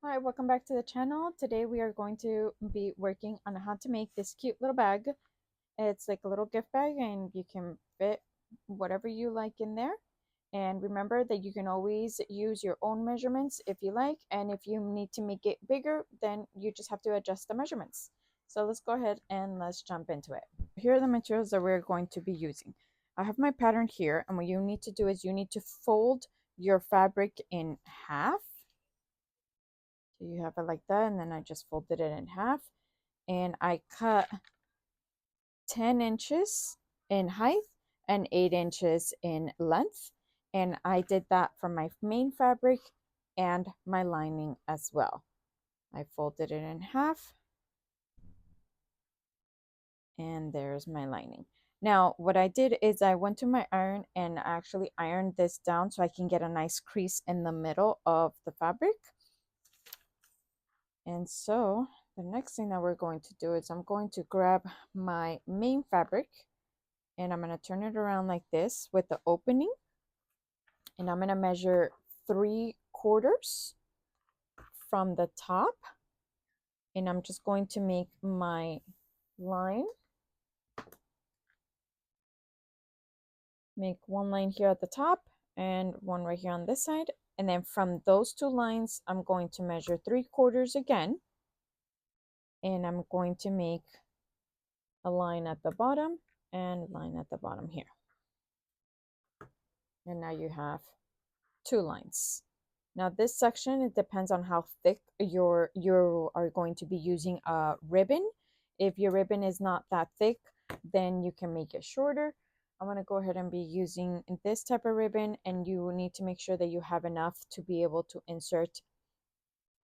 Hi, welcome back to the channel. Today we are going to be working on how to make this cute little bag. It's like a little gift bag and you can fit whatever you like in there. And remember that you can always use your own measurements if you like. And if you need to make it bigger, then you just have to adjust the measurements. So let's go ahead and let's jump into it. Here are the materials that we're going to be using. I have my pattern here, and what you need to do is you need to fold your fabric in half. So you have it like that, and then I just folded it in half and I cut 10 inches in height and 8 inches in length. And I did that for my main fabric and my lining as well. I folded it in half and there's my lining. Now, what I did is I went to my iron and I actually ironed this down so I can get a nice crease in the middle of the fabric. And so the next thing that we're going to do is I'm going to grab my main fabric and I'm going to turn it around like this with the opening. And I'm going to measure 3/4 from the top. And I'm just going to make my line. Make one line here at the top and one right here on this side. And then from those two lines, I'm going to measure 3/4 again. And I'm going to make a line at the bottom and line at the bottom here. And now you have 2 lines. Now this section, it depends on how thick you are going to be using a ribbon. If your ribbon is not that thick, then you can make it shorter. I'm going to go ahead and be using this type of ribbon, and you need to make sure that you have enough to be able to insert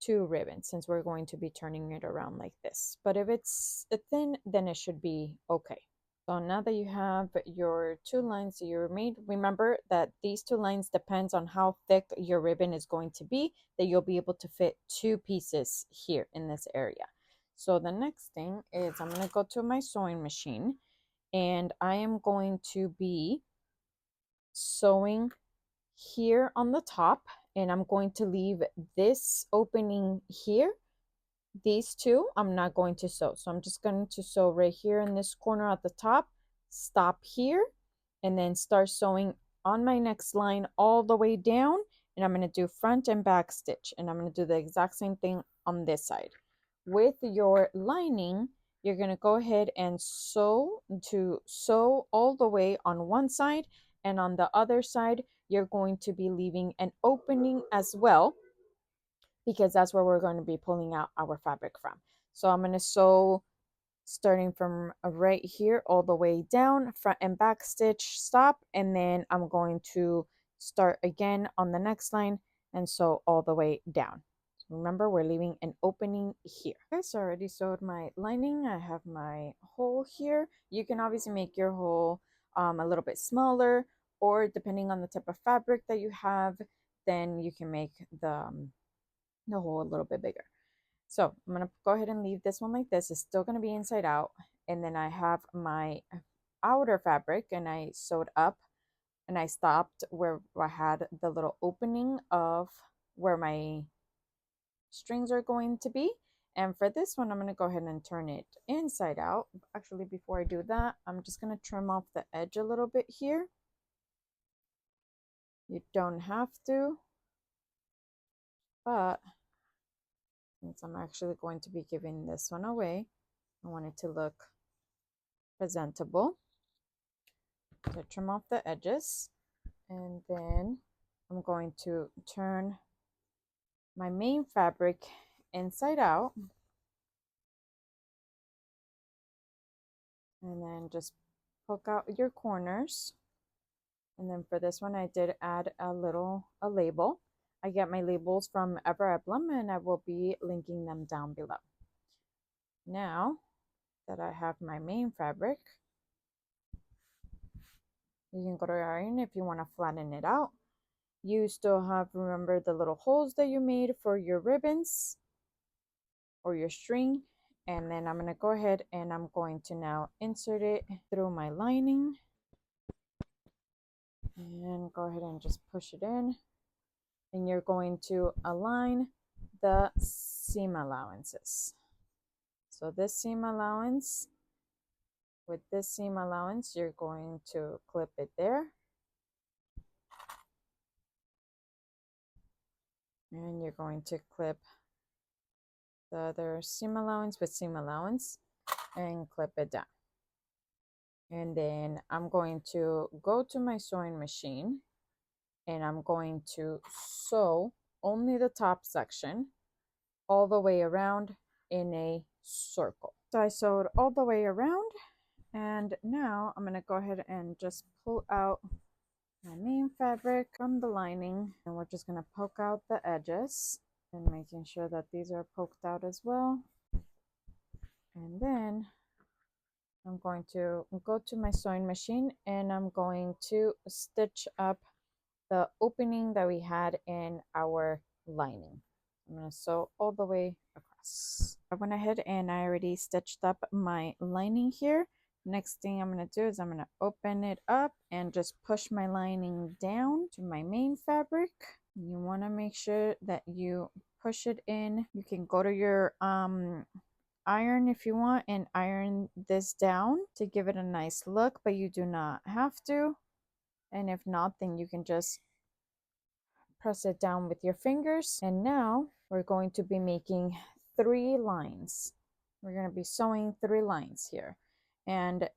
2 ribbons, since we're going to be turning it around like this. But if it's thin, then it should be okay. So now that you have your 2 lines that you made, remember that these 2 lines depends on how thick your ribbon is going to be, that you'll be able to fit 2 pieces here in this area. So the next thing is I'm going to go to my sewing machine and I am going to be sewing here on the top, and I'm going to leave this opening here. These two I'm not going to sew, so I'm just going to sew right here in this corner at the top, stop here, and then start sewing on my next line all the way down. And I'm going to do front and back stitch, and I'm going to do the exact same thing on this side. With your lining, you're going to go ahead and sew all the way on one side, and on the other side you're going to be leaving an opening as well, because that's where we're going to be pulling out our fabric from. So I'm going to sew starting from right here all the way down, front and back stitch, stop, and then I'm going to start again on the next line and sew all the way down. So remember, we're leaving an opening here. Okay, so I already sewed my lining. I have my hole here. You can obviously make your hole a little bit smaller, or depending on the type of fabric that you have, then you can make the hole a little bit bigger. So I'm going to go ahead and leave this one like this. It's still going to be inside out. And then I have my outer fabric and I sewed up and I stopped where I had the little opening of where my strings are going to be. And for this one, I'm going to go ahead and turn it inside out. Actually, before I do that, I'm just going to trim off the edge a little bit here. You don't have to, but since I'm actually going to be giving this one away, I want it to look presentable. So trim off the edges, and then I'm going to turn my main fabric inside out, and then just poke out your corners. And then for this one, I did add a label. I get my labels from Ever Emblem, and I will be linking them down below. Now that I have my main fabric, you can go to your iron if you want to flatten it out. You still have, remember, the little holes that you made for your ribbons or your string. And then I'm going to go ahead and I'm going to now insert it through my lining and go ahead and just push it in. And you're going to align the seam allowances. So this seam allowance, with this seam allowance, you're going to clip it there. And you're going to clip the other seam allowance with seam allowance and clip it down. And then I'm going to go to my sewing machine and I'm going to sew only the top section all the way around in a circle. So I sewed all the way around, and now I'm going to go ahead and just pull out my main fabric from the lining, and we're just going to poke out the edges and making sure that these are poked out as well. And then I'm going to go to my sewing machine and I'm going to stitch up the opening that we had in our lining. I'm going to sew all the way across. I went ahead and I already stitched up my lining here. Next thing I'm going to do is I'm going to open it up and just push my lining down to my main fabric. You want to make sure that you push it in. You can go to your iron if you want and iron this down to give it a nice look, but you do not have to. And if not, then you can just press it down with your fingers. And now we're going to be making 3 lines. We're going to be sewing 3 lines here, and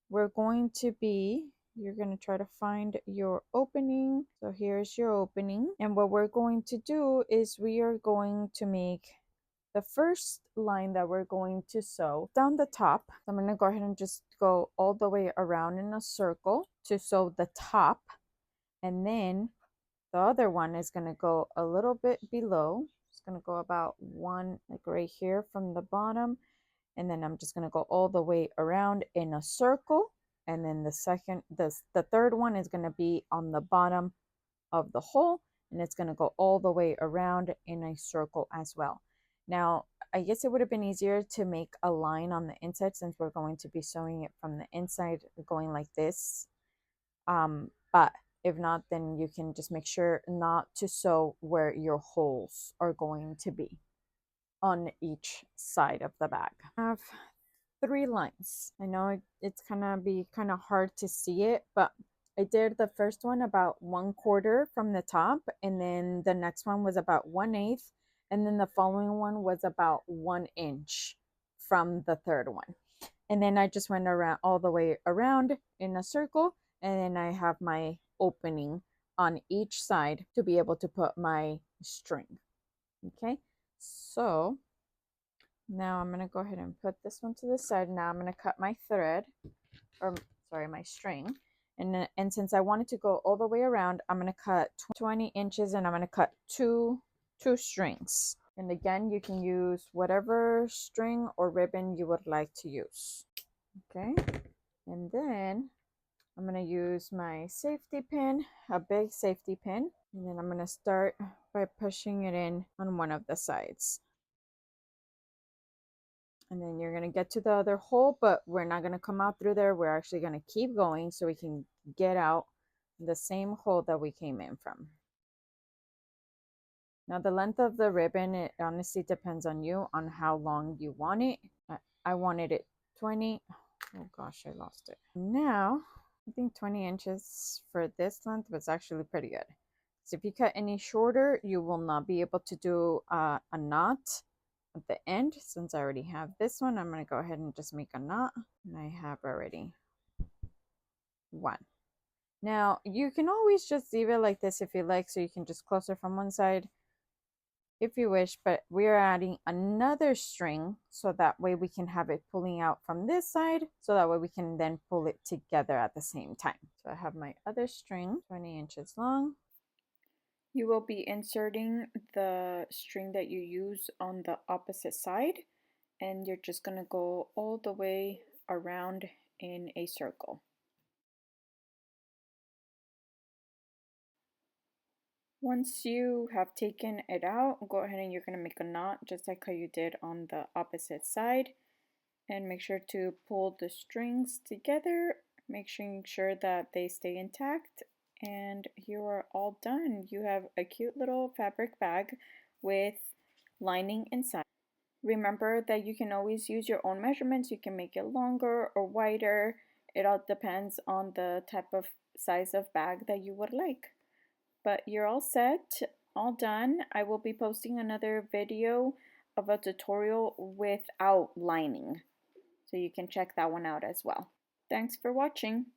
we're going to be, you're going to try to find your opening. So here's your opening, and what we're going to do is we are going to make the first line that we're going to sew down the top. So I'm going to go ahead and just go all the way around in a circle to sew the top, and then the other one is going to go a little bit below. It's going to go about one, like right here from the bottom, and then I'm just going to go all the way around in a circle, and then the third one is going to be on the bottom of the hole, and it's going to go all the way around in a circle as well. Now, I guess it would have been easier to make a line on the inside since we're going to be sewing it from the inside going like this. But if not, then you can just make sure not to sew where your holes are going to be on each side of the bag. I have 3 lines. I know it's gonna be kind of hard to see it, but I did the first one about 1/4 from the top, and then the next one was about 1/8, and then the following one was about 1 inch from the third one. And then I just went around all the way around in a circle, and then I have my opening on each side to be able to put my string. Okay, so now I'm going to go ahead and put this one to the side. Now I'm going to cut my thread, or sorry, my string. And since I wanted to go all the way around, I'm going to cut 20 inches and I'm going to cut two strings. And again, you can use whatever string or ribbon you would like to use. Okay, and then I'm going to use my safety pin, a big safety pin, and then I'm going to start by pushing it in on one of the sides. And then you're going to get to the other hole, but we're not going to come out through there. We're actually going to keep going so we can get out the same hole that we came in from. Now the length of the ribbon, it honestly depends on you, on how long you want it. I wanted it 20. Oh gosh, I lost it. Now, I think 20 inches for this length was actually pretty good. So if you cut any shorter, you will not be able to do a knot at the end. Since I already have this one, I'm going to go ahead and just make a knot. And I have already 1. Now, you can always just leave it like this if you like, so you can just close it from one side if you wish, but we are adding another string so that way we can have it pulling out from this side, so that way we can then pull it together at the same time. So I have my other string, 20 inches long. You will be inserting the string that you use on the opposite side, and you're just going to go all the way around in a circle. Once you have taken it out, go ahead and you're going to make a knot just like how you did on the opposite side, and make sure to pull the strings together, making sure that they stay intact, and you are all done. You have a cute little fabric bag with lining inside. Remember that you can always use your own measurements. You can make it longer or wider. It all depends on the type of size of bag that you would like. But you're all set, all done. I will be posting another video of a tutorial without lining, so you can check that one out as well. Thanks for watching.